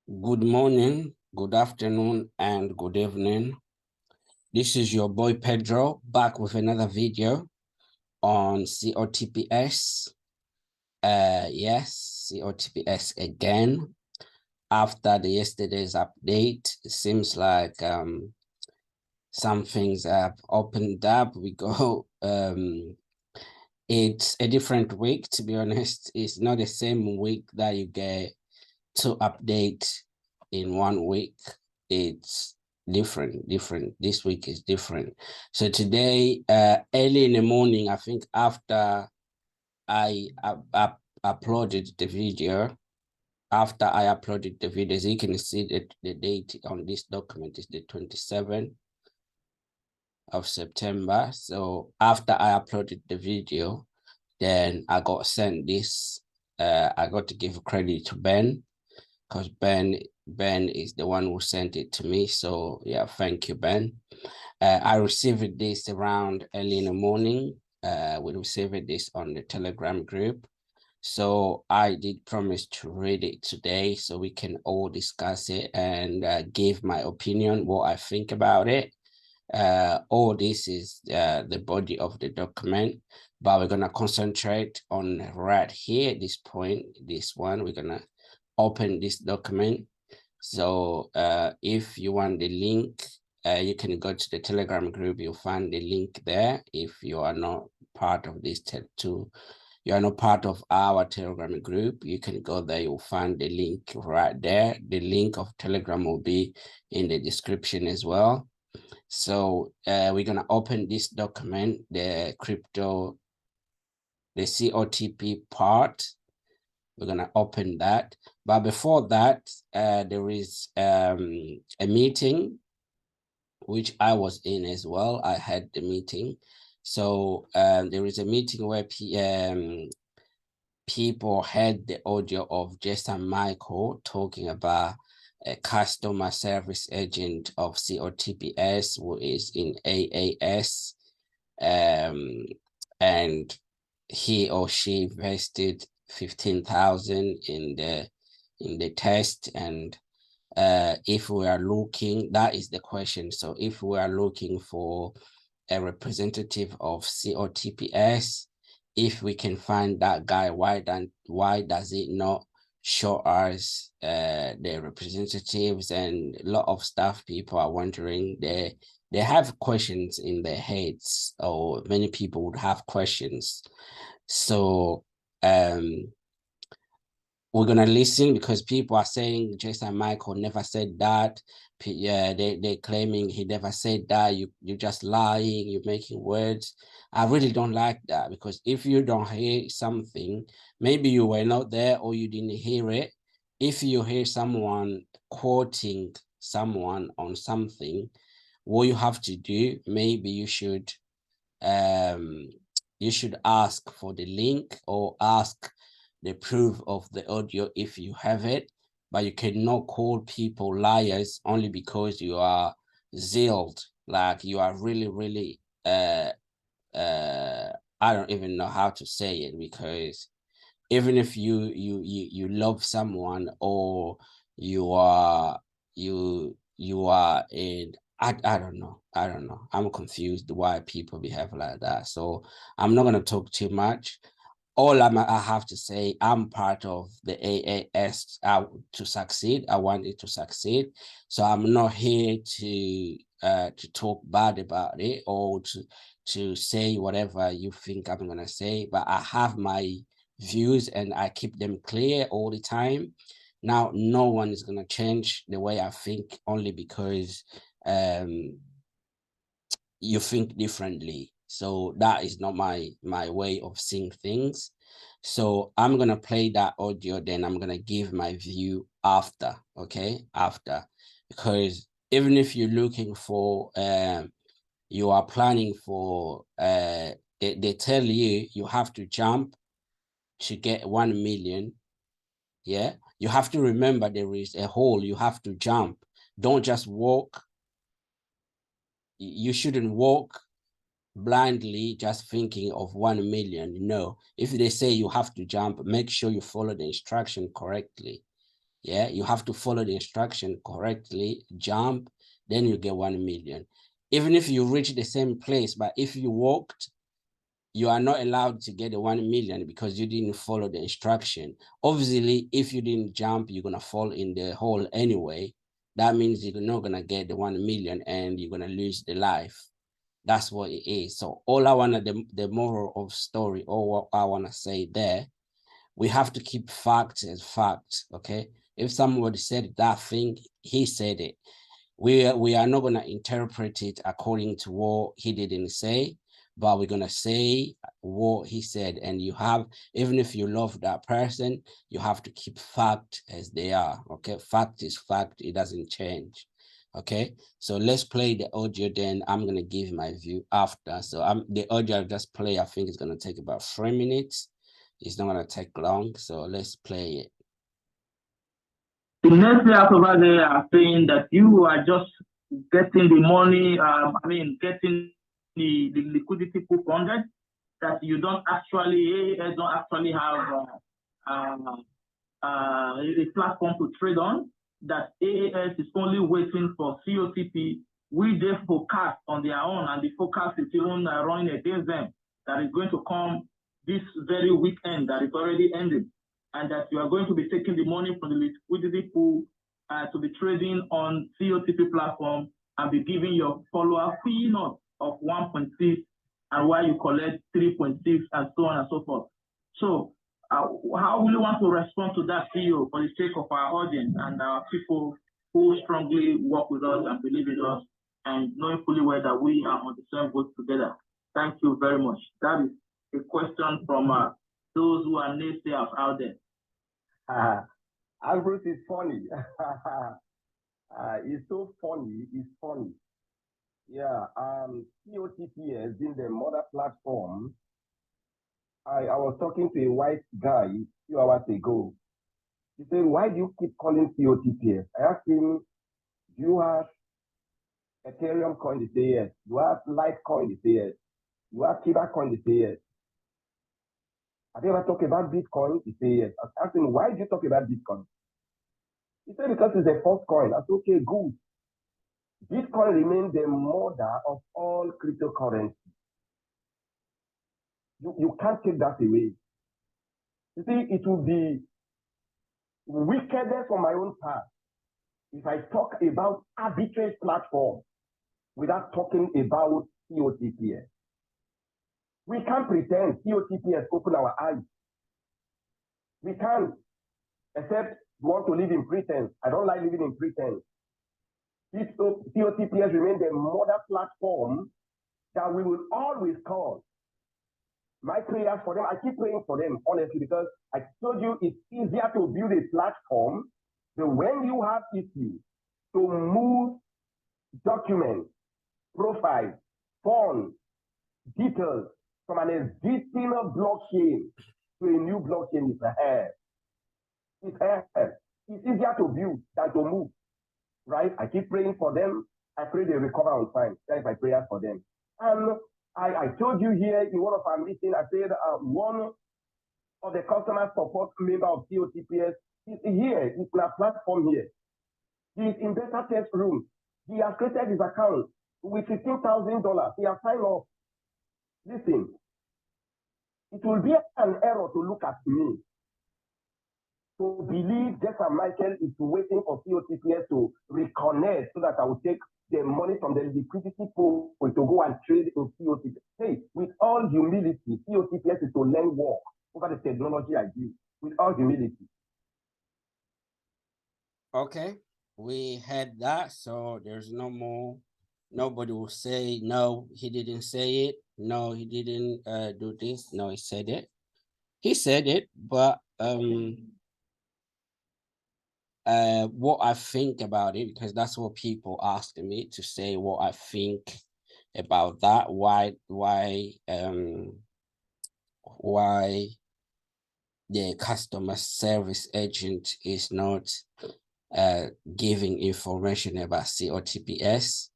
Good morning, good afternoon, and good evening. This is your boy Pedro back with another video on COTPS. Yes, COTPS again. After the yesterday's update, it seems like some things have opened up. We go it's a different week, to be honest. It's not the same week that you get to update in 1 week. It's different. This week is different. So today, early in the morning, I think after I uploaded the video, as you can see that the date on this document is the 27th of September. So after I uploaded the video, then I got sent this. I got to give credit to Ben, because Ben is the one who sent it to me. So yeah, thank you, Ben. I received this around early in the morning. We received this on the Telegram group. So I did promise to read it today so we can all discuss it and give my opinion, what I think about it. All this is the body of the document, but we're going to concentrate on right here at this point, this one. We're going to open this document. So if you want the link, you can go to the Telegram group. You'll find the link there. If you are not part of this you are not part of our Telegram group, you can go there. You'll find the link right there. The link of Telegram will be in the description as well. So we're going to open this document, the COTP part. We're going to open that. But before that, there is a meeting, which I was in as well. I had the meeting. So there is a meeting where people heard the audio of Jason Michael talking about a customer service agent of COTPS who is in AAS, and he or she invested 15,000 in the test. And if we are looking, that is the question. So if we are looking for a representative of COTPS, if we can find that guy, why does it not show us the representatives? And a lot of stuff people are wondering. They have questions in their heads, or many people would have questions. So we're gonna listen, because people are saying Jason Michael never said that. Yeah, they're claiming he never said that. You're just lying, you're making words. I really don't like that, because if you don't hear something, maybe you were not there or you didn't hear it. If you hear someone quoting someone on something, what you have to do, maybe you should ask for the link or ask the proof of the audio if you have it. But you cannot call people liars only because you are zealed, like you are really I don't even know how to say it, because even if you love someone, or you are in, I don't know. I'm confused why people behave like that. So I'm not going to talk too much. All I have to say, I'm part of the AAS to succeed. I want it to succeed. So I'm not here to talk bad about it, or to say whatever you think I'm going to say. But I have my views and I keep them clear all the time. Now, no one is going to change the way I think only because you think differently. So that is not my way of seeing things. So I'm going to play that audio, then I'm going to give my view after, okay? After, because even if you're looking for, you are planning for, they tell you have to jump to get 1 million. Yeah, you have to remember there is a hole, you have to jump. Don't just walk. You shouldn't walk blindly just thinking of 1 million. No, if they say you have to jump, make sure you follow the instruction correctly. Yeah, you have to follow the instruction correctly, jump, then you get 1 million. Even if you reach the same place, but if you walked, you are not allowed to get the 1 million because you didn't follow the instruction. Obviously, if you didn't jump, you're gonna fall in the hole anyway. That means you're not gonna get the 1 million and you're gonna lose the life. That's what it is. So all I wanna, the moral of story, or what I wanna say there, we have to keep facts as facts, okay? If somebody said that thing, he said it. We are not gonna interpret it according to what he didn't say, but we're gonna say what he said. And you have, even if you love that person, you have to keep fact as they are, okay? Fact is fact, it doesn't change. Okay, so let's play the audio, then I'm gonna give my view after. So the audio I just play, I think it's gonna take about 3 minutes. It's not gonna take long, so let's play it. The next day over there are saying that you are just getting the money, getting the liquidity pool funded, that you don't actually have a platform to trade on, that AAS is only waiting for COTP. We just forecast on their own, and the forecast is even running against them, that is going to come this very weekend that is already ended, and that you are going to be taking the money from the liquidity pool to be trading on COTP platform and be giving your follower peanuts of 1.6, and while you collect 3.6 and so on and so forth. So how will you want to respond to that, CEO, for the sake of our audience and our people who strongly work with us and believe in us, and knowing fully well that we are on the same boat together? Thank you very much. That is a question from those who are naysayers out there. Albert is funny. It's so funny. It's funny. Yeah. COTP has been the mother platform. I was talking to a white guy a few hours ago. He said, "Why do you keep calling COTP?" I asked him, "Do you have Ethereum coin?" He said yes. "Do you have Litecoin?" He said yes. "Do you have Shiba coin?" He said yes. "Have you ever talked about Bitcoin?" He said yes. I asked him, "Why do you talk about Bitcoin?" He said, "Because it's the first coin." I said, "Okay, good." Bitcoin remains the mother of all cryptocurrency. You can't take that away. You see, it would be wickedness on my own part if I talk about arbitrage platform without talking about COTP. We can't pretend COTP has opened our eyes. We can't, except want to live in pretense. I don't like living in pretense. COTP has remained the mother platform that we will always call. My prayers for them, I keep praying for them, honestly, because I told you it's easier to build a platform than when you have issues to move documents, profiles, funds, details from an existing blockchain to a new blockchain is hard. It's hard. It's easier to build than to move, right? I keep praying for them. I pray they recover on time. That is my prayer for them. And I told you here in one of our meetings, I said one of the customer support member of COTPS is here. It's in our platform here. He is in beta test room. He has created his account with $15,000. He has signed up. Listen, it will be an error to look at me to believe Jefferson Michael is waiting for COTPS to reconnect so that I will take the money from the liquidity pool to go and trade in COTP. Hey, with all humility, COTPS is to learn work over the technology I use, with all humility. Okay, we had that, so there's no more. Nobody will say, no, he didn't say it. No, he didn't do this. No, he said it. He said it, but what I think about it, because that's what people asked me to say what I think about that. Why the customer service agent is not giving information about COTPS.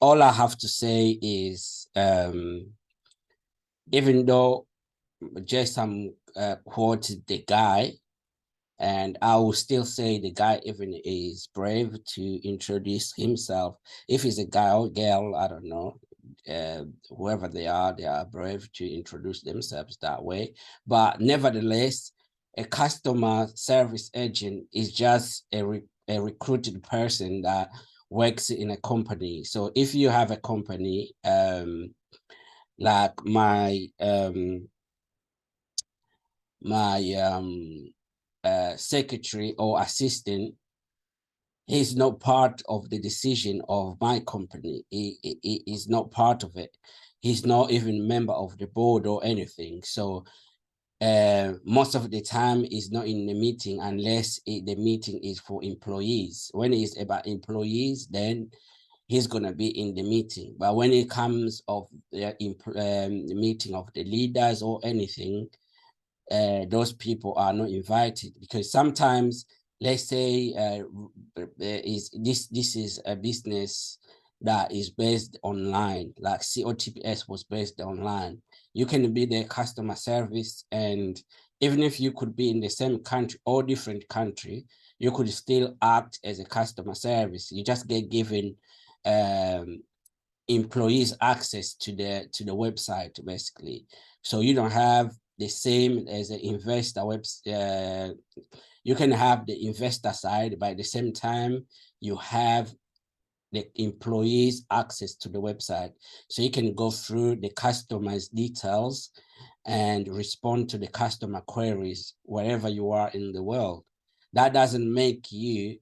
All I have to say is, even though Jason quoted the guy, And I will still say the guy even is brave to introduce himself. If he's a guy or girl, I don't know, whoever they are brave to introduce themselves that way. But nevertheless, a customer service agent is just a recruited person that works in a company. So if you have a company, like my secretary or assistant, he's not part of the decision of my company. He is not part of it. He's not even a member of the board or anything. So most of the time is not in the meeting unless the meeting is for employees. When it's about employees, then he's going to be in the meeting. But when it comes of the meeting of the leaders or anything, those people are not invited, because sometimes, let's say, this is a business that is based online, like COTPS was based online. You can be the customer service, and even if you could be in the same country or different country, you could still act as a customer service. You just get given employees access to the website, basically. So you don't have the same as an investor you can have the investor side, but at the same time you have the employees access to the website, so you can go through the customer's details and respond to the customer queries wherever you are in the world. That doesn't make you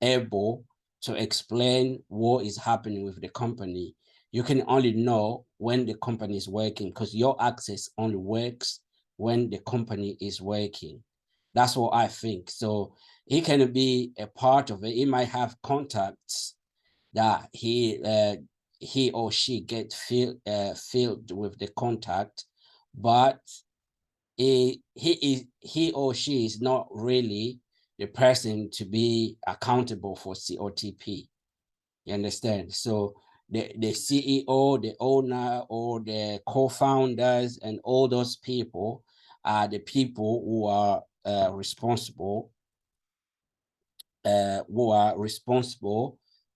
able to explain what is happening with the company. You can only know when the company is working, because your access only works when the company is working. That's what I think. So he can be a part of it. He might have contacts that he or she get filled with the contact, but he or she is not really the person to be accountable for COTP. You understand? So the CEO, the owner, or the co-founders, and all those people are the people who are responsible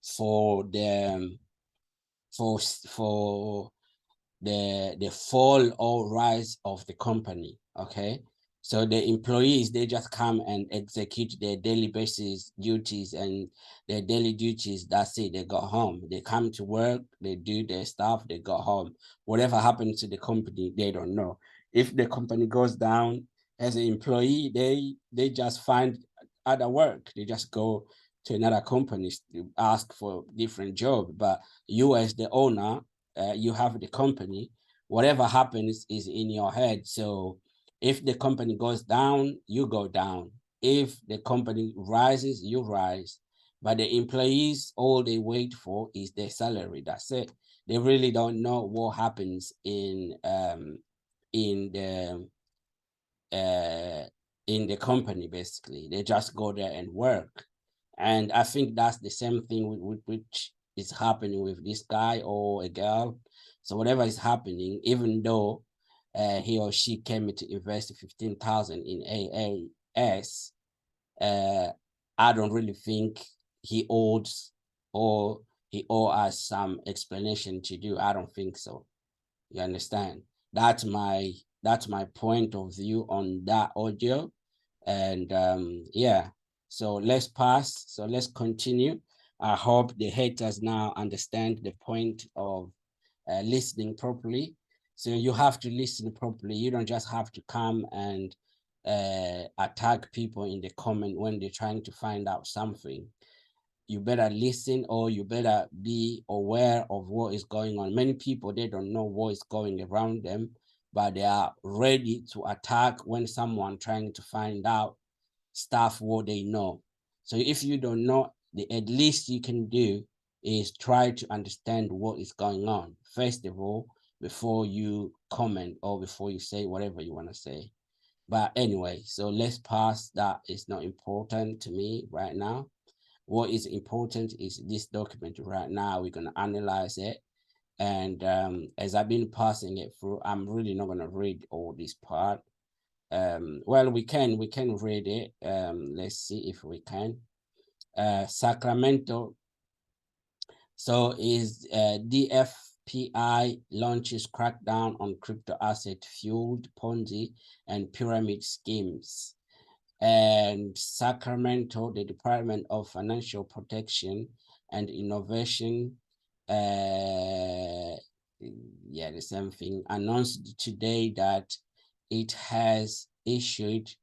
for the for the fall or rise of the company. Okay, so the employees, they just come and execute their daily basis duties, and their daily duties, that's it. They go home, they come to work, they do their stuff, they go home. Whatever happens to the company, they don't know. If the company goes down, as an employee, they just find other work. They just go to another company to ask for different job. But you, as the owner, you have the company. Whatever happens is in your head. So if the company goes down, you go down. If the company rises, you rise. But the employees, all they wait for is their salary. That's it. They really don't know what happens in the company. Basically, they just go there and work. And I think that's the same thing with which is happening with this guy or a girl. So whatever is happening, even though he or she came to invest 15,000 in AAS, I don't really think he owes us some explanation to do. I don't think so. You understand? That's my point of view on that audio. And yeah, so let's pass. So let's continue. I hope the haters now understand the point of listening properly. So you have to listen properly. You don't just have to come and attack people in the comment when they're trying to find out something. You better listen, or you better be aware of what is going on. Many people, they don't know what is going around them, but they are ready to attack when someone trying to find out stuff what they know. So if you don't know, the at least you can do is try to understand what is going on, first of all, before you comment or before you say whatever you want to say. But anyway, so let's pass. That is not important to me right now. What is important is this document right now. We're going to analyze it. And as I've been passing it through, I'm really not going to read all this part. well, we can read it. Let's see if we can. Sacramento. So is DFPI launches crackdown on crypto asset fueled Ponzi and pyramid schemes. And Sacramento, the Department of Financial Protection and Innovation, the same thing, announced today that it has issued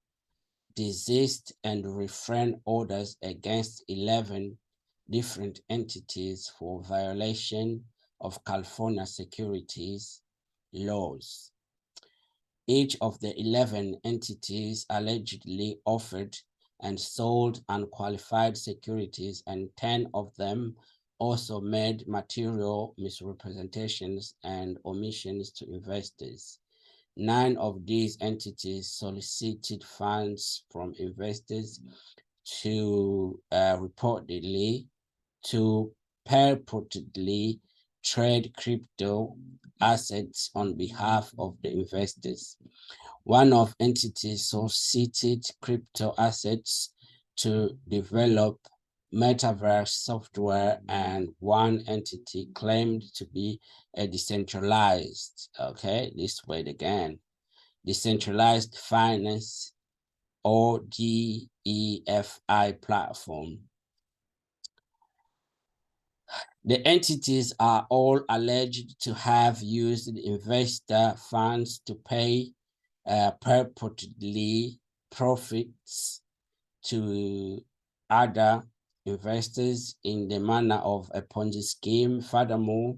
desist and refrain orders against 11 different entities for violation of California securities laws. Each of the 11 entities allegedly offered and sold unqualified securities, and 10 of them also made material misrepresentations and omissions to investors. 9 of these entities solicited funds from investors to purportedly trade crypto assets on behalf of the investors. One of entities solicited crypto assets to develop metaverse software, and one entity claimed to be a decentralized, this way again, decentralized finance or DEFI platform. The entities are all alleged to have used investor funds to pay purportedly profits to other investors in the manner of a Ponzi scheme. Furthermore,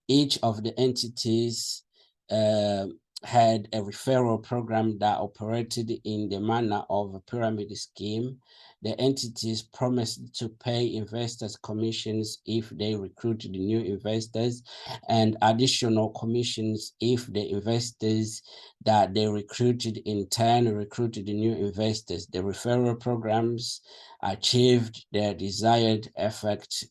each of the entities had a referral program that operated in the manner of a pyramid scheme. The entities promised to pay investors commissions if they recruited new investors, and additional commissions if the investors that they recruited in turn recruited new investors. The referral programs achieved their desired effect,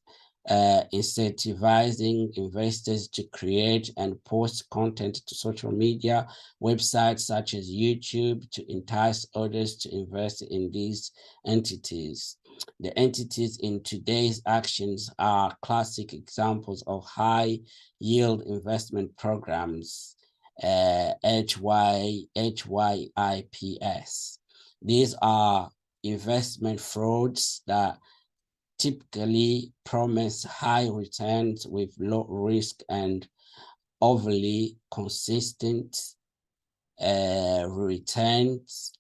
incentivizing investors to create and post content to social media websites such as YouTube to entice others to invest in these entities. The entities in today's actions are classic examples of high yield investment programs, HYIPS. These are investment frauds that typically promise high returns with low risk and overly consistent returns,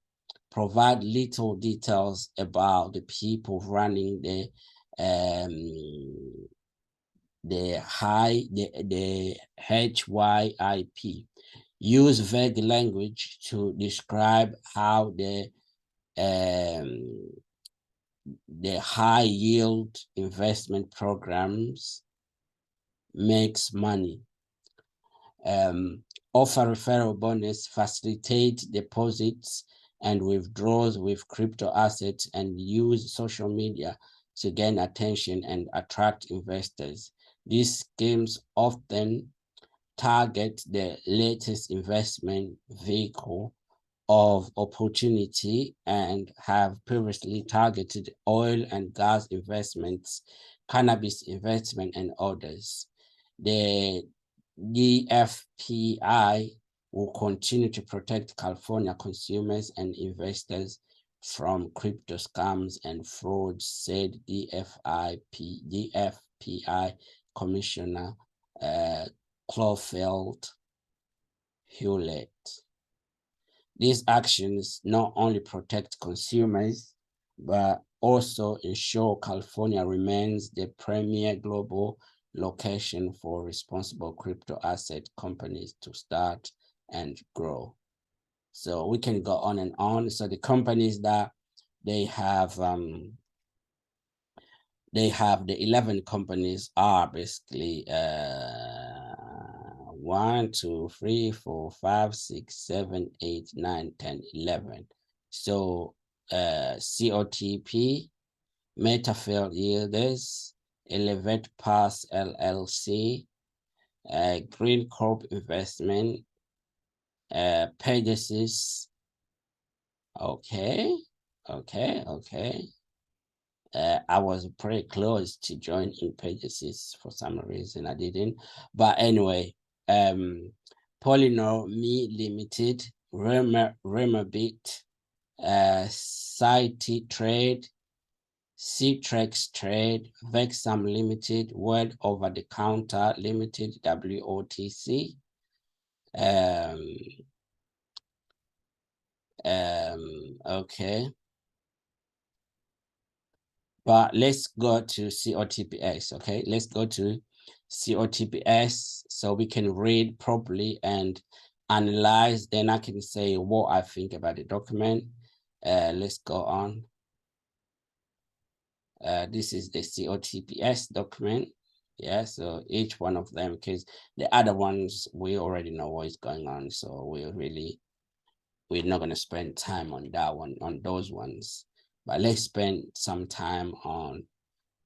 provide little details about the people running the HYIP, use vague language to describe how the high yield investment programs makes money, offer referral bonus, facilitate deposits and withdrawals with crypto assets, and use social media to gain attention and attract investors. These schemes often target the latest investment vehicle of opportunity and have previously targeted oil and gas investments, cannabis investment, and others. The DFPI will continue to protect California consumers and investors from crypto scams and frauds, said DFPI Commissioner Claufield Hewlett. These actions not only protect consumers, but also ensure California remains the premier global location for responsible crypto asset companies to start and grow. So we can go on and on. So the companies that they have the 11 companies are basically 1, 2, 3, 4, 5, 6, 7, 8, 9, 10, 11. So COTP, Metafield Yielders, Elevate Pass LLC, Green Corp Investment, Pegasus, Okay. I was pretty close to join in pages for some reason I didn't. But anyway, Polyno Me Limited, Remabit, Citi Trade, Citrex Trade, Vexam Limited, World Over the Counter Limited, WOTC. Okay. But let's go to COTPS, okay? Let's go to COTPS so we can read properly and analyze. Then I can say what I think about the document. Let's go on. This is the COTPS document. Yeah, so each one of them, because the other ones, we already know what is going on. So we're not going to spend time on that one, on those ones. But let's spend some time on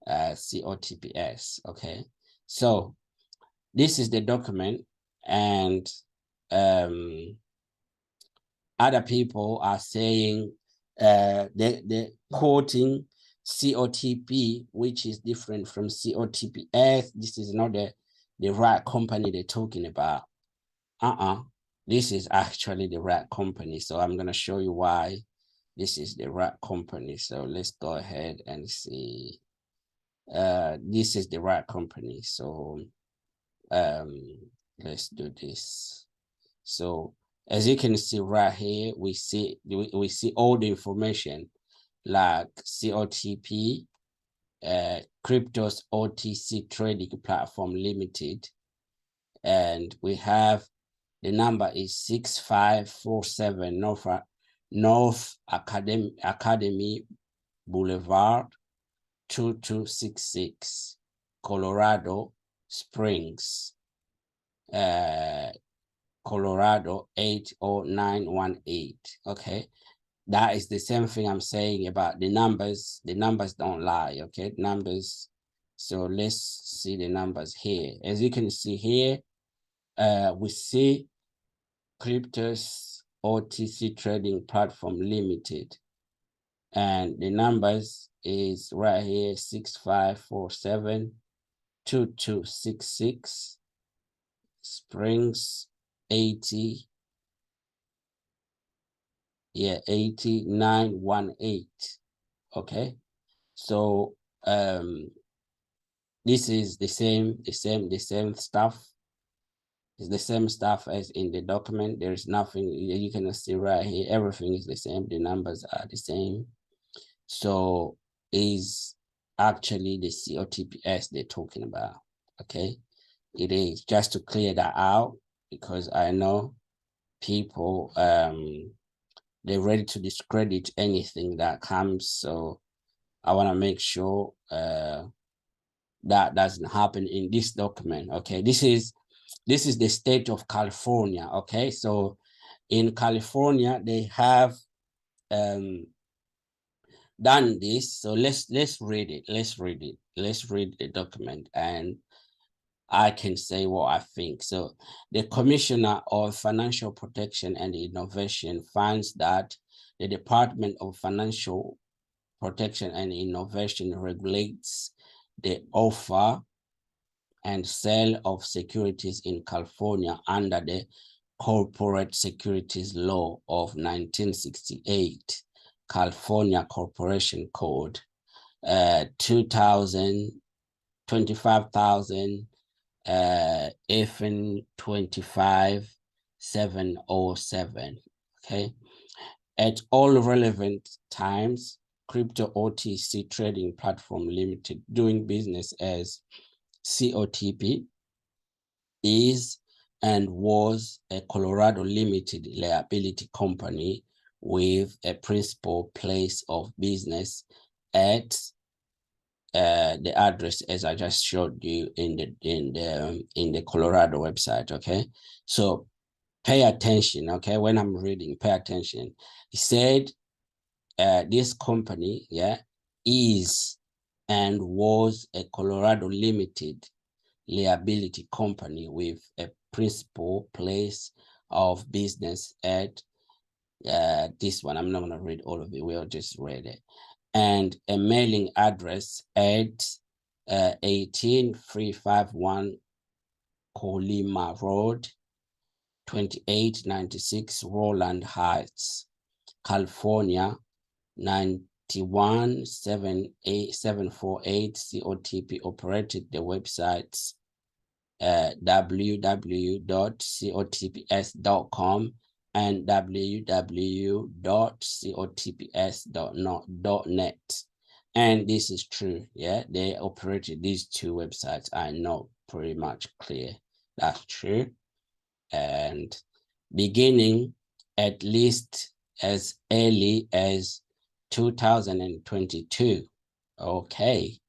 COTPS. Okay, so this is the document, and other people are saying they're quoting COTP, which is different from COTPS. This is not the right company they're talking about. This is actually the right company. So I'm going to show you why this is the right company. So let's go ahead and see. This is the right company. So let's do this. So as you can see right here, we see all the information like COTP, Cryptos OTC Trading Platform Limited, and we have the number is 6547 North Academy Boulevard, 2266, Colorado Springs, Colorado 80918. Okay, that is the same thing I'm saying about the numbers. The numbers don't lie. Okay, numbers. So let's see the numbers here. As you can see here, we see Cryptos OTC Trading Platform Limited, and the numbers is right here 6547 2266 Springs 8918. Okay, so this is the same stuff. It's the same stuff as in the document. There's nothing you can see right here. Everything is the same. The numbers are the same. So is actually the COTPS they're talking about. Okay, it is, just to clear that out, because I know people they're ready to discredit anything that comes. So I want to make sure that doesn't happen in this document. Okay, this is the state of California. Okay, so in California they have done this. So let's read it. Let's read the document, and I can say what I think. So the Commissioner of Financial Protection and Innovation finds that the Department of Financial Protection and Innovation regulates the offer and sale of securities in California under the Corporate Securities Law of 1968, California Corporation Code 25,000 FN 25707. Okay, at all relevant times, Crypto OTC Trading Platform Limited, doing business as COTP, is and was a Colorado limited liability company with a principal place of business at the address as I just showed you in the Colorado website. Okay, so pay attention. Okay, when I'm reading, pay attention. He said this company, is and was a Colorado limited liability company with a principal place of business at This one, I'm not going to read all of it. We'll just read it. And a mailing address at 18351 Colima Road, 2896 Roland Heights, California, 91748 COTP. Operated the websites www.cotps.com and www.cotps.net. And this is true. Yeah, they operated these two websites. I know pretty much clear. That's true. And beginning at least as early as 2022. Okay.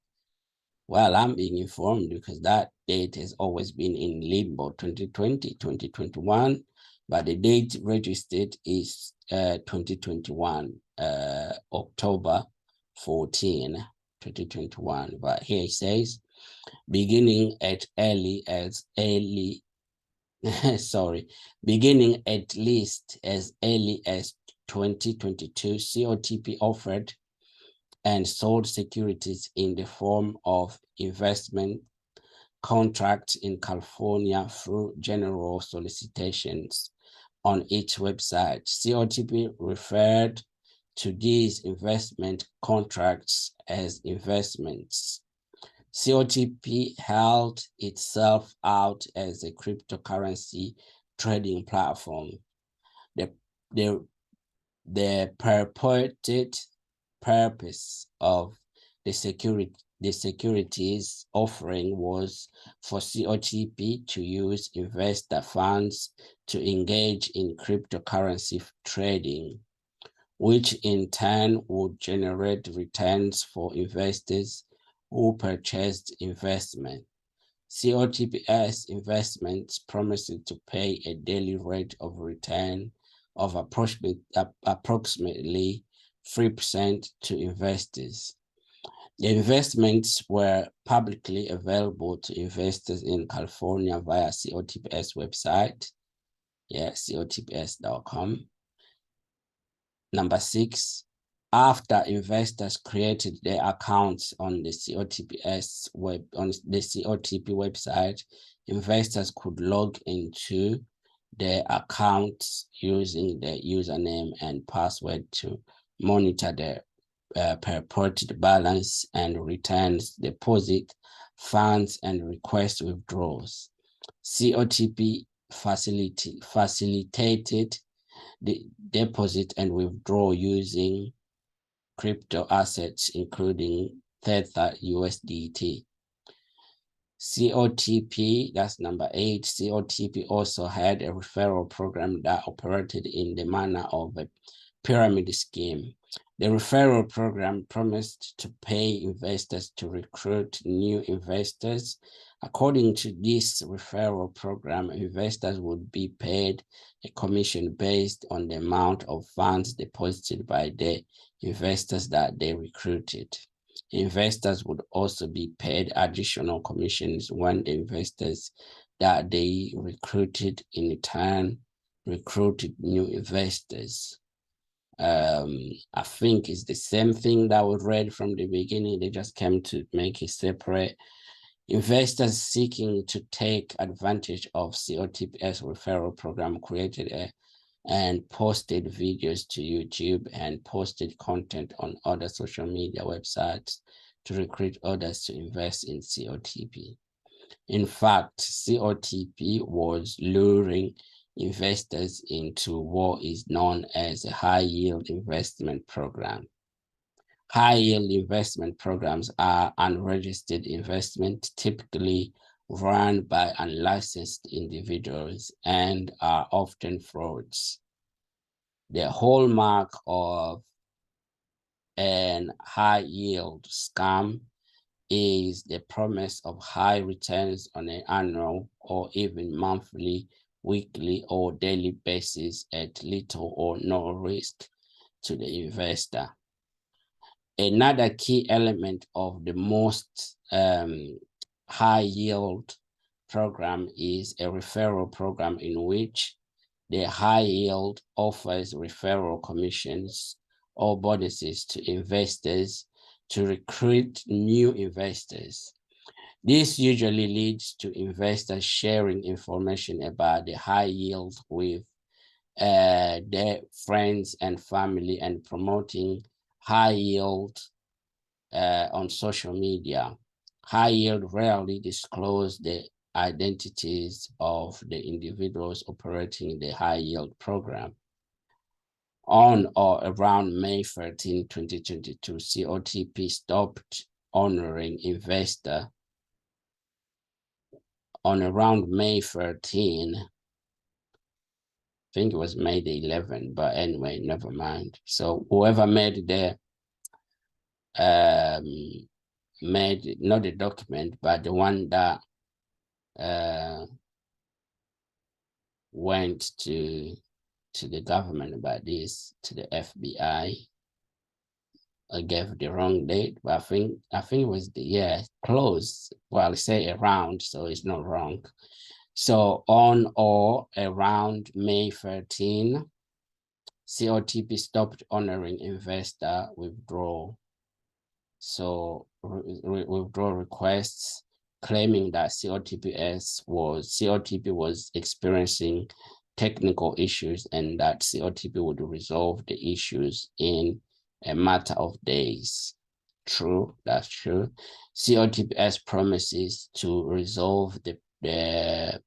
Well, I'm being informed because that date has always been in limbo, 2020, 2021, but the date registered is 2021, October 14, 2021. But here it says, beginning at early, beginning at least as early as 2022, COTP offered and sold securities in the form of investment contracts in California through general solicitations on each website. COTP referred to these investment contracts as investments. COTP held itself out as a cryptocurrency trading platform. The purported purpose of the securities offering was for COTP to use investor funds to engage in cryptocurrency trading, which in turn would generate returns for investors who purchased investment. COTP's investments promised to pay a daily rate of return of approximately 3% to investors. The investments were publicly available to investors in California via COTP's website, cotps.com. Number 6, after investors created their accounts on the COTP website, investors could log into their accounts using their username and password to monitor their purported balance and returns, deposit funds, and request withdrawals. COTP facilitated the deposit and withdrawal using crypto assets, including Tether USDT. COTP, that's number 8, COTP also had a referral program that operated in the manner of a pyramid scheme. The referral program promised to pay investors to recruit new investors. According to this referral program, investors would be paid a commission based on the amount of funds deposited by the investors that they recruited. Investors would also be paid additional commissions when the investors that they recruited in turn recruited new investors. I think it's the same thing that we read from the beginning. They just came to make it separate. Investors seeking to take advantage of COTP's referral program created and posted videos to YouTube and posted content on other social media websites to recruit others to invest in COTP. In fact, COTP was luring investors into what is known as a high-yield investment program. High-yield investment programs are unregistered investments typically run by unlicensed individuals and are often frauds. The hallmark of an high-yield scam is the promise of high returns on an annual or even monthly, weekly, or daily basis at little or no risk to the investor. Another key element of the most high yield program is a referral program in which the high yield offers referral commissions or bonuses to investors to recruit new investors. This usually leads to investors sharing information about the high yield with their friends and family and promoting high yield on social media. High yield rarely disclose the identities of the individuals operating the high yield program. On or around May 13, 2022, COTP stopped honoring investor. On around May 13, I think it was May the 11th, but anyway, never mind. So whoever made the made not the document, but the one that went to the government about this, to the FBI, I gave the wrong date, but I think it was the close. Well, I say around, so it's not wrong. So on or around May 13, COTP stopped honoring investor withdrawal. So withdrawal requests, claiming that COTP was experiencing technical issues and that COTP would resolve the issues in a matter of days. True, that's true. COTPS promises to resolve the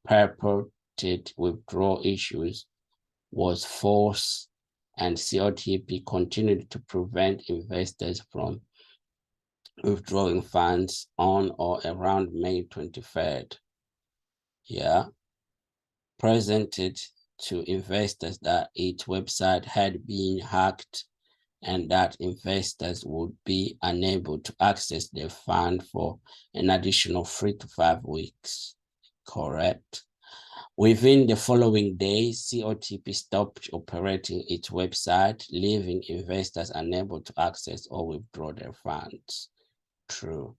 purported withdrawal issues was false, and COTP continued to prevent investors from withdrawing funds on or around May 23rd. Presented to investors that its website had been hacked and that investors would be unable to access their fund for an additional 3 to 5 weeks. Correct. Within the following days, COTP stopped operating its website, leaving investors unable to access or withdraw their funds. True.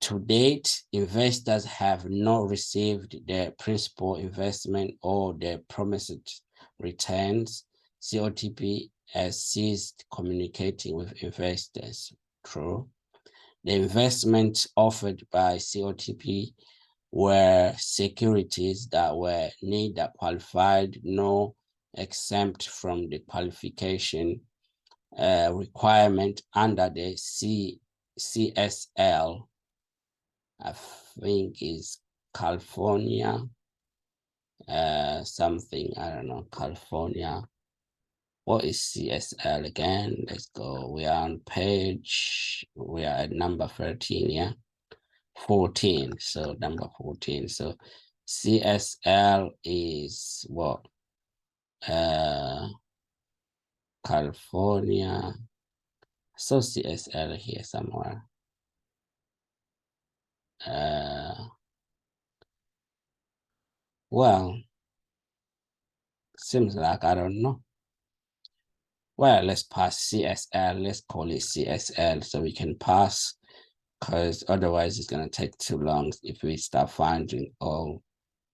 To date, investors have not received their principal investment or their promised returns. COTP has ceased communicating with investors. True. The investments offered by COTP were securities that were neither qualified nor exempt from the qualification requirement under the CSL, I think is California, something, I don't know, California. What is CSL again? Let's go. We are on page, we are at number 13, yeah? 14, so number 14. So CSL is what? California. So CSL here somewhere. Well, seems like I don't know. Well, let's pass CSL. Let's call it CSL so we can pass, because otherwise it's going to take too long if we start finding all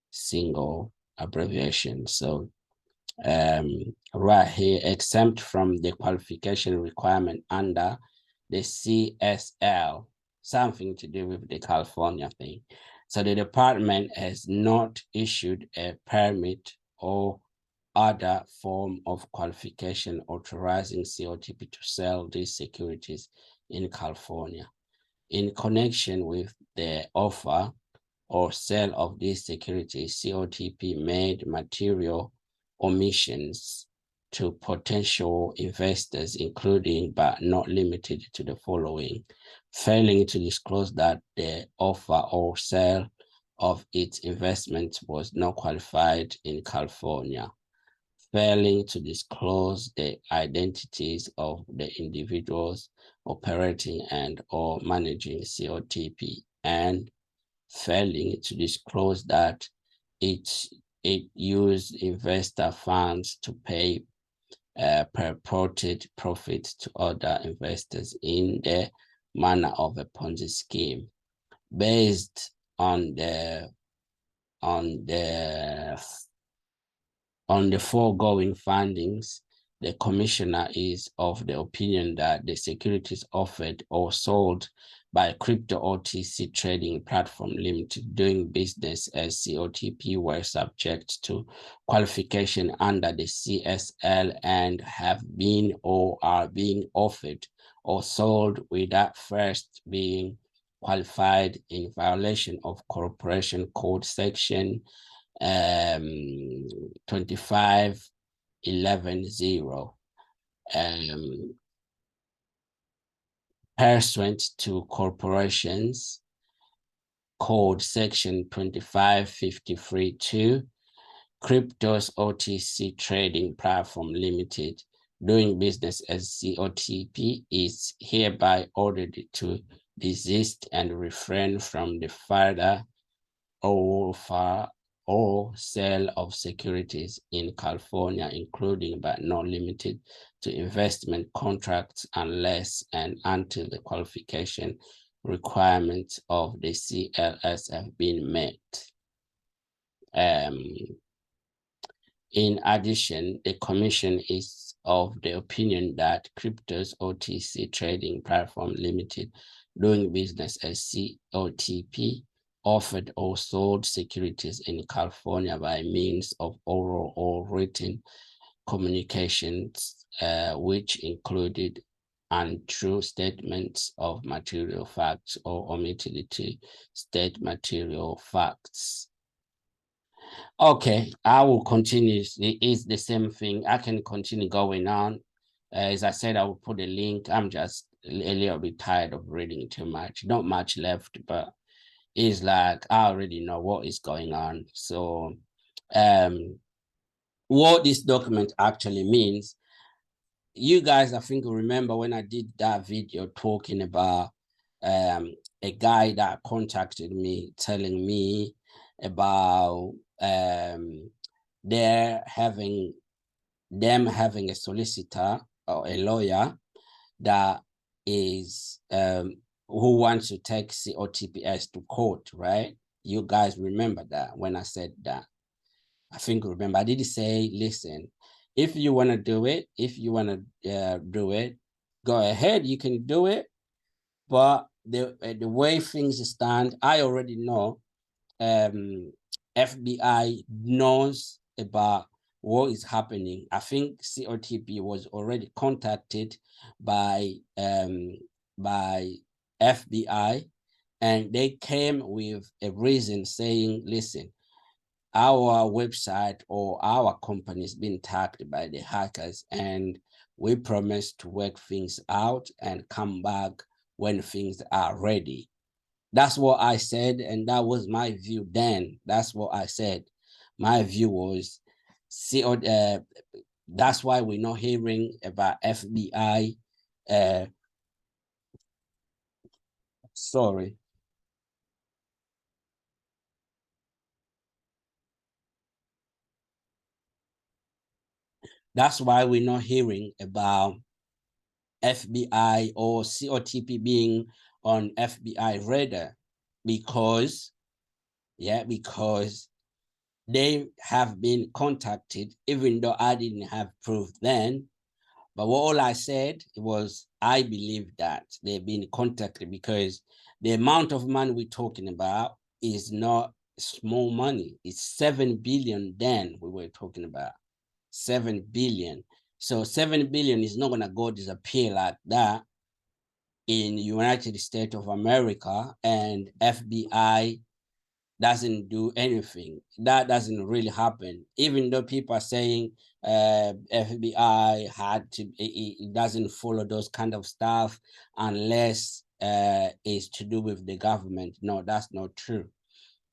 single abbreviations. So right here, exempt from the qualification requirement under the CSL, something to do with the California thing. So the department has not issued a permit or other form of qualification authorizing COTP to sell these securities in California. In connection with the offer or sale of these securities, COTP made material omissions to potential investors, including but not limited to the following: failing to disclose that the offer or sale of its investment was not qualified in California, failing to disclose the identities of the individuals operating and or managing COTP, and failing to disclose that it used investor funds to pay purported profits to other investors in the manner of a Ponzi scheme. Based on the On the foregoing findings, the commissioner is of the opinion that the securities offered or sold by Crypto OTC Trading Platform Limited doing business as COTP were subject to qualification under the CSL and have been or are being offered or sold without first being qualified in violation of Corporation Code Section 25.11.0 pursuant to Corporations Code Section 25.53.2, Cryptos OTC Trading Platform Limited doing business as COTP is hereby ordered to desist and refrain from the further or sale of securities in California, including but not limited to investment contracts unless and until the qualification requirements of the CLS have been met. In addition, the Commission is of the opinion that Cryptos OTC Trading Platform Limited doing business as COTP offered or sold securities in California by means of oral or written communications, which included untrue statements of material facts or omitted to state material facts. Okay, I will continue. It is the same thing. I can continue going on. As I said, I will put a link. I'm just a little bit tired of reading too much. Not much left, but it's like I already know what is going on. So what this document actually means, you guys, I think, remember when I did that video talking about a guy that contacted me telling me about them having a solicitor or a lawyer that is who wants to take COTPS to court, right? You guys remember that when I said that? I think remember I did say, listen, if you want to do it, go ahead, you can do it. But the way things stand, I already know FBI knows about what is happening. I think COTP was already contacted by FBI, and they came with a reason saying, listen, our website or our company has been attacked by the hackers, and we promise to work things out and come back when things are ready. That's what I said, and that was my view then. That's what I said. My view was, that's why we're not hearing about FBI. Sorry. That's why we're not hearing about FBI or COTP being on FBI radar, because they have been contacted, even though I didn't have proof then. But all I said was, I believe that they've been contacted because the amount of money we're talking about is not small money. It's 7 billion then we were talking about. 7 billion. So 7 billion is not gonna go disappear like that in United States of America, and FBI doesn't do anything. That doesn't really happen. Even though people are saying FBI had to, it doesn't follow those kind of stuff unless it's to do with the government. No, that's not true.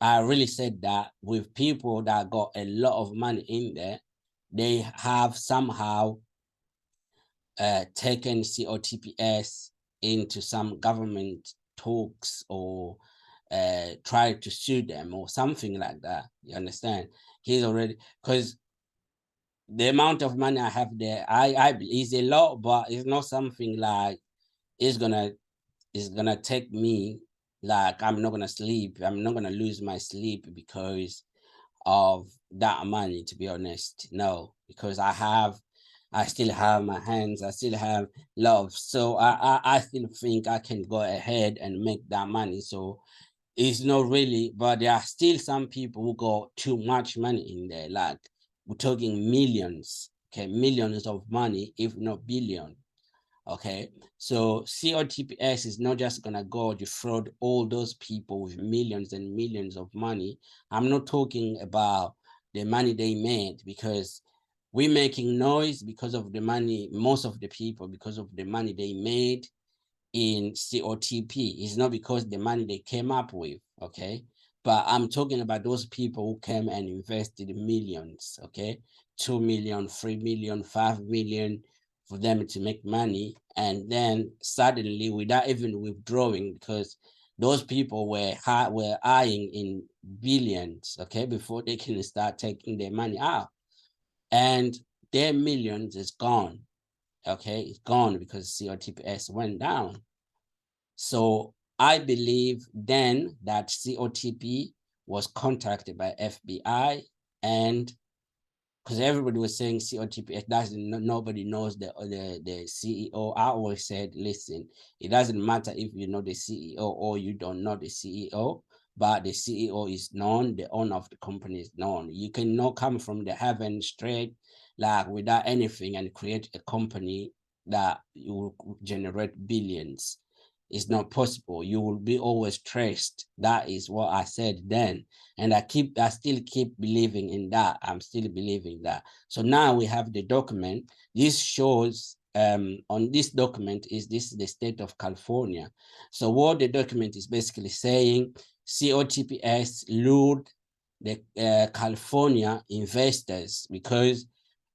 I really said that with people that got a lot of money in there, they have somehow taken COTPS into some government talks or try to sue them or something like that. You understand? He's already, because the amount of money I have there, I is a lot, but it's not something like it's gonna take me, like I'm not gonna sleep. I'm not gonna lose my sleep because of that money, to be honest. No, because I still have my hands, I still have love. So I still think I can go ahead and make that money. So it's not really, but there are still some people who got too much money in there. Like we're talking millions, okay, millions of money, if not billion. Okay, so COTPS is not just gonna go defraud all those people with millions and millions of money. I'm not talking about the money they made, because we're making noise because of the money, most of the people, because of the money they made in COTP. It's not because the money they came up with, okay? But I'm talking about those people who came and invested millions, okay? 2 million, 3 million, 5 million for them to make money. And then suddenly, without even withdrawing, because those people were eyeing in billions, okay, before they can start taking their money out. And their millions is gone, okay? It's gone because COTPS went down. So I believe then that COTP was contacted by FBI, and because everybody was saying COTP, it doesn't, nobody knows the CEO. I always said, listen, it doesn't matter if you know the CEO or you don't know the CEO, but the CEO is known, the owner of the company is known. You cannot come from the heaven straight, like without anything, and create a company that you will generate billions. It's not possible. You will be always traced. That is what I said then. And I still keep believing in that. I'm still believing that. So now we have the document. This shows on this document is the state of California. So what the document is basically saying, COTPS lured the California investors, because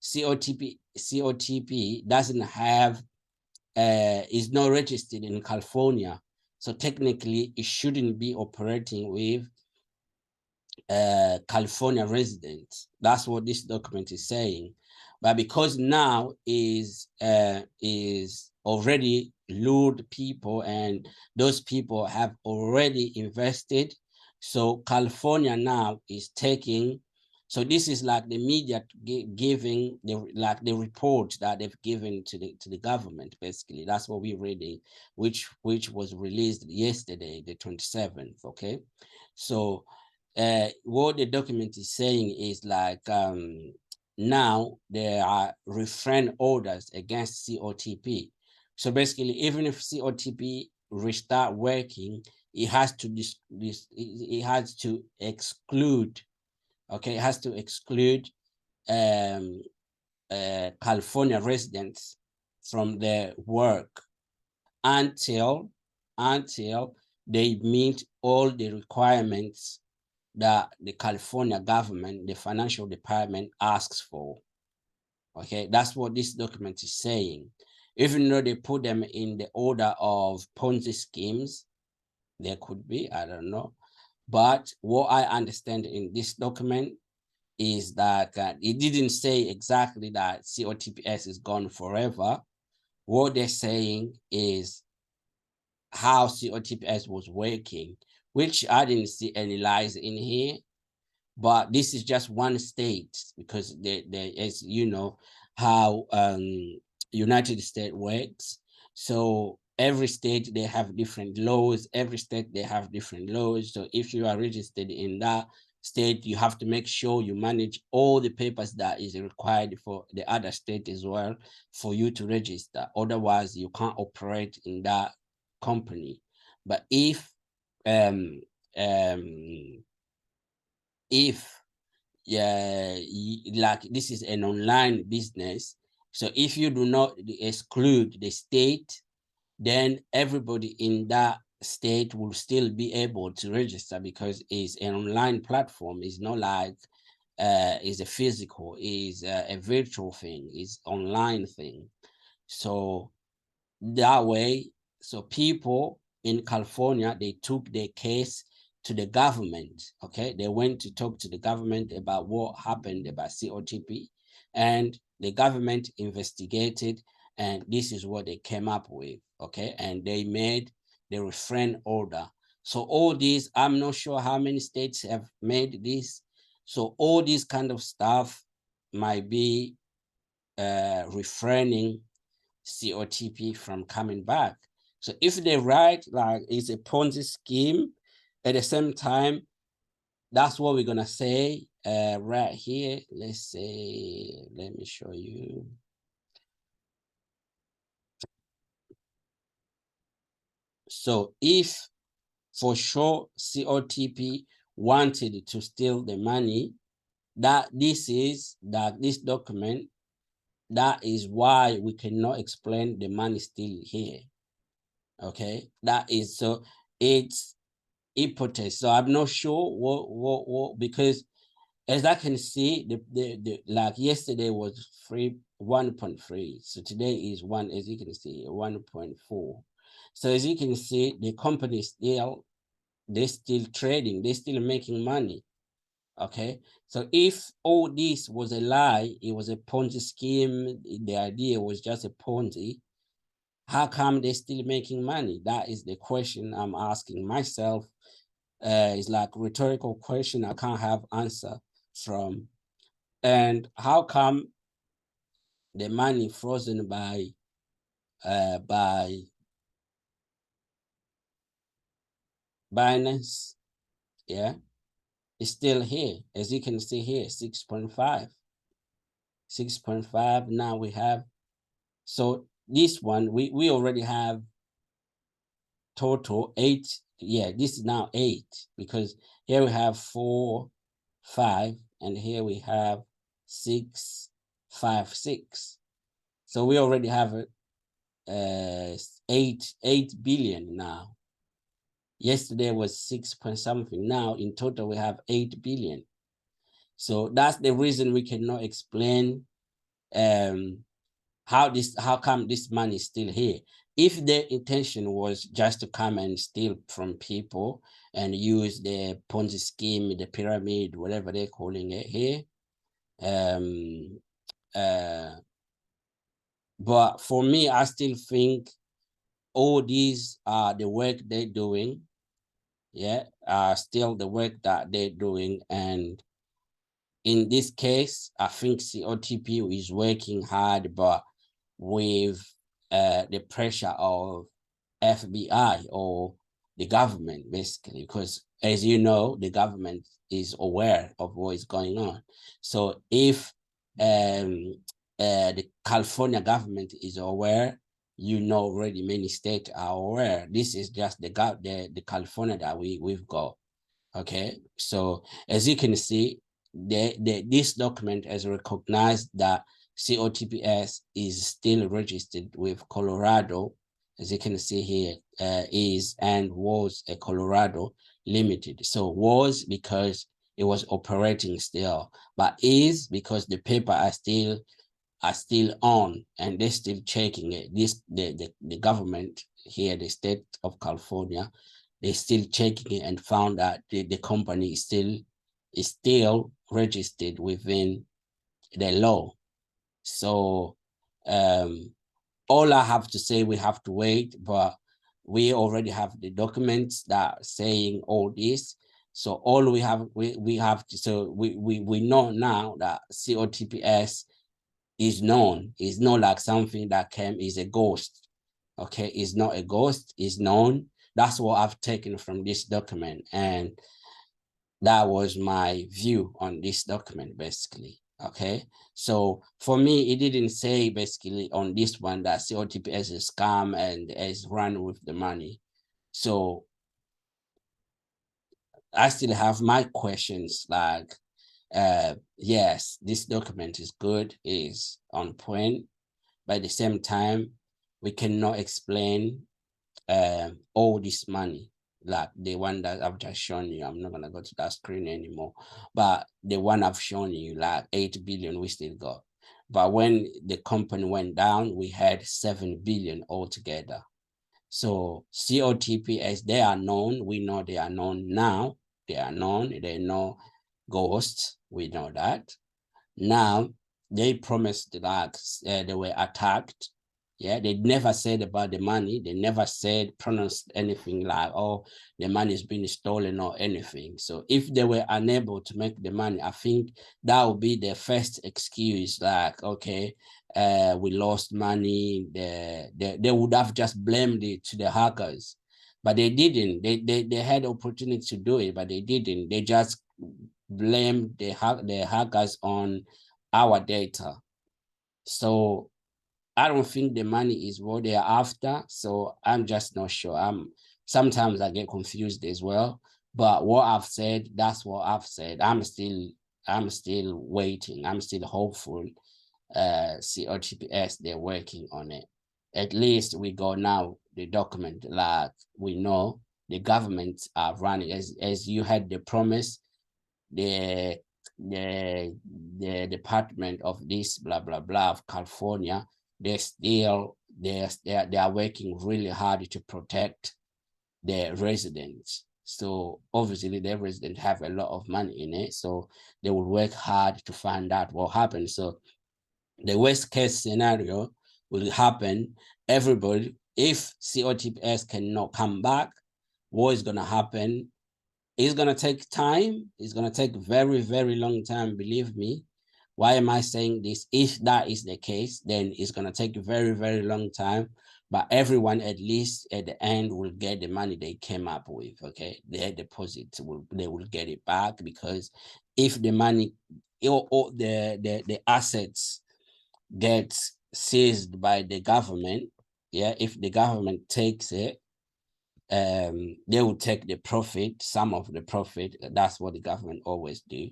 COTP doesn't have is not registered in California. So technically it shouldn't be operating with California residents. That's what this document is saying. But because now is already lured people, and those people have already invested, so California now is taking. So this is like the media giving the report that they've given to the government. Basically, that's what we're reading, which was released yesterday, the 27th. Okay, so what the document is saying is like now there are refrain orders against COTP. So basically, even if COTP restart working, it has to exclude. Okay, it has to exclude California residents from their work until they meet all the requirements that the California government, the financial department asks for. Okay, that's what this document is saying. Even though they put them in the order of Ponzi schemes, there could be, I don't know. But what I understand in this document is that it didn't say exactly that COTPS is gone forever. What they're saying is how COTPS was working, which I didn't see any lies in here. But this is just one state, because as you know how United States works. So every state, they have different laws. Every state, they have different laws. So if you are registered in that state, you have to make sure you manage all the papers that is required for the other state as well for you to register. Otherwise, you can't operate in that company. But if like this is an online business, so if you do not exclude the state, then everybody in that state will still be able to register, because it's an online platform. It's not like is a physical, is a virtual thing, is online thing. So that way, so people in California, they took their case to the government. Okay, they went to talk to the government about what happened about COTP, and the government investigated, and this is what they came up with. Okay, and they made the refrain order. So all these, I'm not sure how many states have made this, So all this kind of stuff might be refraining COTP from coming back. So if they write like it's a Ponzi scheme, at the same time, that's what we're gonna say right here. Let's say, let me show you. So if for sure COTP wanted to steal the money, this document, that is why we cannot explain the money still here. Okay, that is, so it's hypothesis. So I'm not sure what because as I can see, the like yesterday was 1.3. So today is one, as you can see, 1.4. So as you can see, the company they're still trading, they're still making money. Okay, so if all this was a lie, it was a Ponzi scheme, the idea was just a Ponzi, how come they're still making money? That is the question I'm asking myself. It's like rhetorical question I can't have answer from. And how come the money frozen by Binance, yeah, is still here, as you can see here, 6.5. 6.5. Now we have, so this one, we already have total 8. Yeah, this is now 8, because here we have 4, 5, and here we have 6, 5, 6. So we already have 8 billion now. Yesterday was 6 point something. Now in total we have 8 billion. So that's the reason we cannot explain how come this money is still here. If the intention was just to come and steal from people and use the Ponzi scheme, the pyramid, whatever they're calling it here, but for me, I still think all these are the work they're doing. Yeah, still the work that they're doing. And in this case, I think COTP is working hard, but with the pressure of FBI or the government, basically, because as you know, the government is aware of what is going on. So if the California government is aware, you know already many states are aware. This is just the California that we've got. Okay, so as you can see, this document has recognized that COTPS is still registered with Colorado, as you can see here, is and was a Colorado limited. So was because it was operating still, but is because the paper are still on and they're still checking it. The government here, the state of California, they're still checking it and found that the company is still registered within the law. So all I have to say, we have to wait, but we already have the documents that are saying all this. So all we have to, so we know now that COTPS is known. It's not like something that is a ghost. Okay, it's not a ghost, it's known. That's what I've taken from this document. And that was my view on this document, basically. Okay, so for me, it didn't say basically on this one that COTPS is a scam and is run with the money. So I still have my questions like, yes, this document is good, is on point, but at the same time, we cannot explain all this money, like the one that I've just shown you. I'm not gonna go to that screen anymore, but the one I've shown you, like 8 billion we still got. But when the company went down, we had 7 billion altogether. So COTP, as they are known, we know they are known now. They are known, they know ghosts, we know that. Now, they promised that they were attacked. Yeah, they never said about the money. They never said, pronounced anything like, oh, the money is being stolen or anything. So if they were unable to make the money, I think that would be the first excuse, like, okay, we lost money. They would have just blamed it to the hackers, but they didn't. They had opportunity to do it, but they didn't. They just blamed the hackers on our data. So I don't think the money is what they are after. So I'm just not sure. Sometimes I get confused as well. But what I've said, that's what I've said. I'm still waiting. I'm still hopeful. COTPS, they're working on it. At least we go now, the document, like we know the governments are running as you had the promise, the department of this blah blah blah of California, they are working really hard to protect their residents. So obviously their residents have a lot of money in it, so they will work hard to find out what happened. So the worst case scenario will happen. Everybody, if COTPS cannot come back, what is going to happen? It's going to take time. It's going to take very, very long time, believe me. Why am I saying this? If that is the case, then it's going to take a very, very long time. But everyone, at least at the end, will get the money they came up with, okay? Their deposits, they will get it back, because if the money, or the assets get seized by the government, yeah, if the government takes it, they will take the profit, some of the profit. That's what the government always do.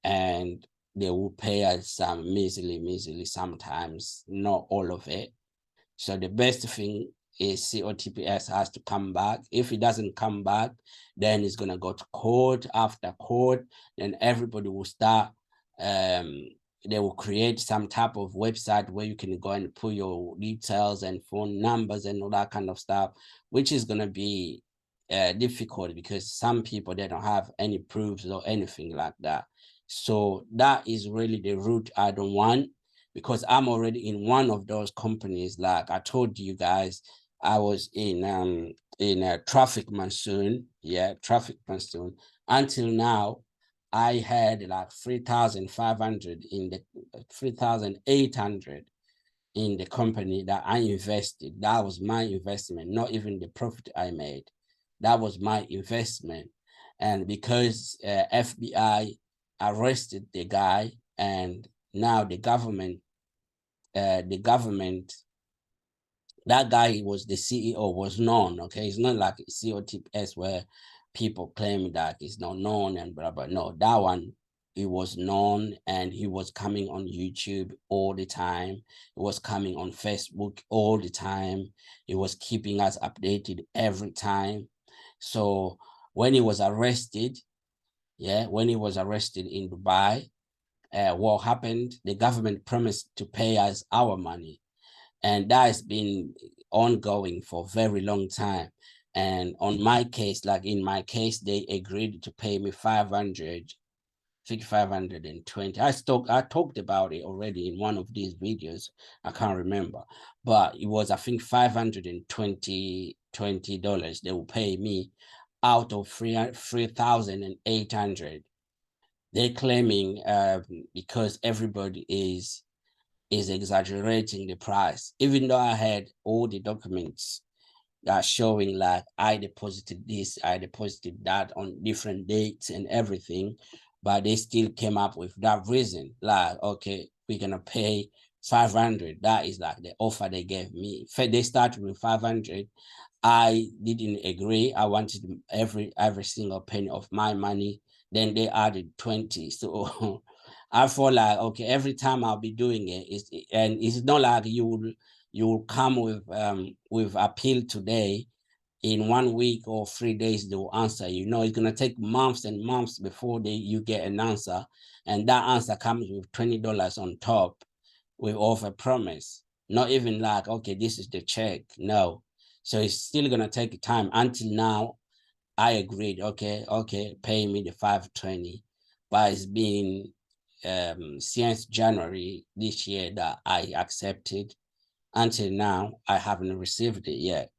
And they will pay us some measly, sometimes, not all of it. So the best thing is COTPS has to come back. If it doesn't come back, then it's going to go to court. After court, then everybody will start, they will create some type of website where you can go and put your details and phone numbers and all that kind of stuff, which is going to be difficult, because some people, they don't have any proofs or anything like that. So that is really the route I don't want, because I'm already in one of those companies. Like I told you guys, I was in a traffic monsoon. Yeah, traffic monsoon. Until now, I had like 3,500 in the 3,800 in the company that I invested. That was my investment, not even the profit I made. That was my investment. And because FBI arrested the guy, and now the government, that guy was the CEO, was known, okay? It's not like COTPS where people claim that it's not known and blah, blah. No, that one, it was known, and he was coming on YouTube all the time. He was coming on Facebook all the time. He was keeping us updated every time. So when he was arrested, when he was arrested in Dubai, what happened? The government promised to pay us our money. And that has been ongoing for a very long time. And on my case, like in my case, they agreed to pay me 520. I talked about it already in one of these videos. I can't remember, but it was, I think, $520 they will pay me out of 3,800. They're claiming because everybody is exaggerating the price, even though I had all the documents showing like I deposited this, I deposited that on different dates and everything, but they still came up with that reason, like, okay, we're gonna pay 500. That is like the offer they gave me. They started with 500. I didn't agree. I wanted every single penny of my money. Then they added 20. So I feel like, okay, every time I'll be doing it, and it's not like you will come with appeal today, in 1 week or 3 days they will answer you. No, it's gonna take months and months before you get an answer, and that answer comes with $20 on top, with offer promise. Not even like, okay, this is the check. No, so it's still gonna take time. Until now, I agreed. Okay, pay me the 520, but it's been since January this year that I accepted. until now, I haven't received it yet.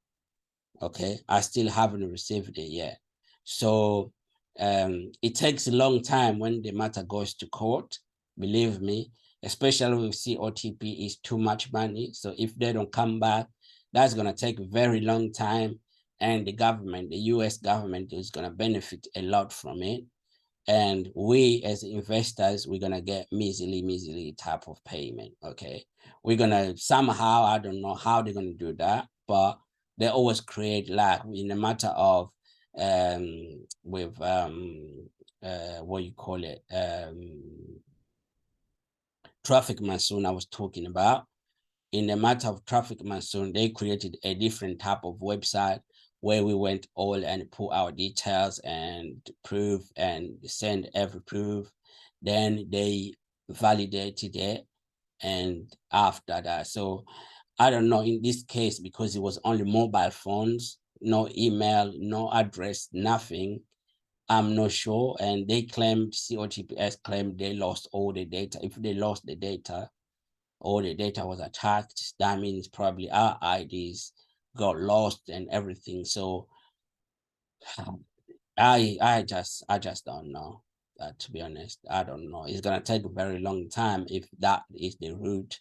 Okay, I still haven't received it yet. So it takes a long time when the matter goes to court, believe me, especially with COTP is too much money. So if they don't come back, that's going to take a very long time. And the government, the US government is going to benefit a lot from it. And we as investors, we're going to get measly type of payment. Okay, we're going to somehow, I don't know how they're going to do that, but they always create lag in a matter of with what you call it, traffic monsoon I was talking about. In the matter of traffic monsoon, they created a different type of website where we went all and put our details and proof and send every proof. Then they validated it. And after that, so I don't know in this case, because it was only mobile phones, no email, no address, nothing. I'm not sure. And they claimed, COTPS claimed they lost all the data. If they lost the data, all the data was attacked, that means probably our IDs got lost and everything. So I just don't know. To be honest, I don't know. It's gonna take a very long time if that is the route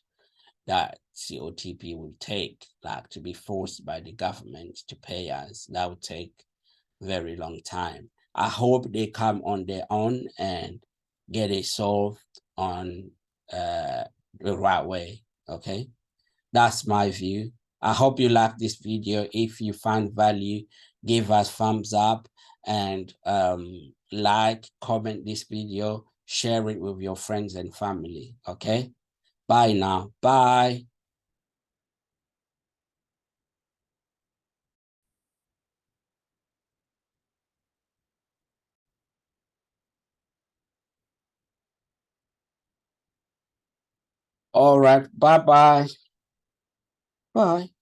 that COTP will take, like to be forced by the government to pay us. That would take very long time. I hope they come on their own and get it solved on the right way. Okay, that's my view. I hope you like this video. If you find value, give us thumbs up and like, comment this video, share it with your friends and family. Okay, bye now. Bye. All right, bye-bye. Bye.